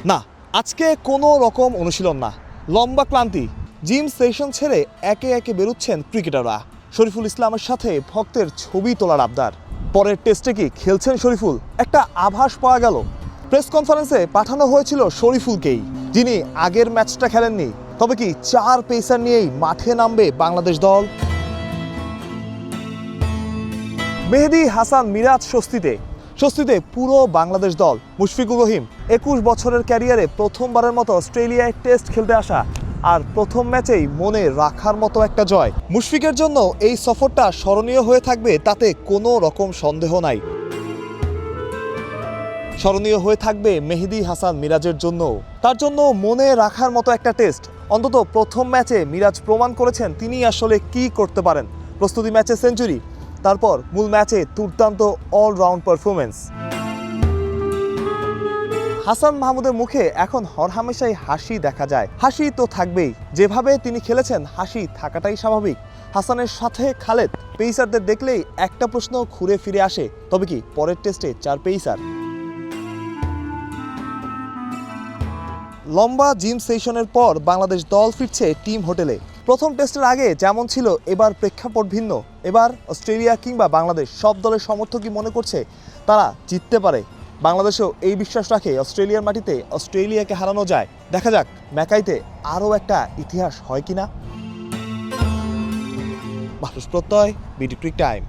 না, আজকে কোনো রকম অনুশীলন না, লম্বা ক্লান্তি। জিম সেশন ছেড়ে একে একে বেরোচ্ছেন ক্রিকেটাররা। শরীফুল ইসলামের সাথে ভক্তের ছবি তোলার আবদার। পরের টেস্টে কি খেলছেন শরীফুল? একটা আভাস পাওয়া গেল। প্রেস কনফারেন্সে পাঠানো হয়েছিল শরীফুলকেই, যিনি আগের ম্যাচটা খেলেননি। তবে কি 4 পেসার নিয়েই মাঠে নামবে বাংলাদেশ দল? মেহেদী হাসান মিরাজ স্বস্তিতে পুরো বাংলাদেশ দল। মুশফিকুর রহিম 21 বছরের ক্যারিয়ারে প্রথমবারের মতো অস্ট্রেলিয়ায় টেস্ট খেলতে আসা, আর প্রথম ম্যাচেই মনে রাখার মতো একটা জয়। মুশফিকের জন্য এই সফরটা স্মরণীয় হয়ে থাকবে, তাতে কোনো রকম সন্দেহ নাই। স্মরণীয় হয়ে থাকবে মেহেদী হাসান মিরাজের জন্য। তার জন্য মনে রাখার মতো একটা টেস্ট। অন্তত প্রথম ম্যাচে মিরাজ প্রমাণ করেছেন তিনি আসলে কি করতে পারেন। প্রস্তুতি ম্যাচে সেঞ্চুরি, তারপর মূল ম্যাচে দুর্দান্ত অলরাউন্ড পারফরমেন্স। হাসান মাহমুদের মুখে এখন হরহামেশাই হাসি দেখা যায়। হাসি তো থাকবেই, যেভাবে তিনি খেলেছেন হাসি থাকাটাই স্বাভাবিক। হাসানের সাথে খালেদ পেসারদের দেখলেই একটা প্রশ্ন ঘুরে ফিরে আসে, তবে কি পরের টেস্টে 4 পেসার? লম্বা জিম সেশনের পর বাংলাদেশ দল ফিরছে টিম হোটেলে। প্রথম টেস্টের আগে যেমন ছিল, এবার প্রেক্ষাপট ভিন্ন। এবার অস্ট্রেলিয়া কিংবা বাংলাদেশ সব দলের সমর্থকই মনে করছে তারা জিততে পারে। বাংলাদেশও এই বিশ্বাস রাখে অস্ট্রেলিয়ার মাটিতে অস্ট্রেলিয়াকে হারানো যায়। দেখা যাক ম্যাকাইতে আরও একটা ইতিহাস হয় কিনা। মানুষ প্রত্যয়, বিডি ক্রিক টাইম।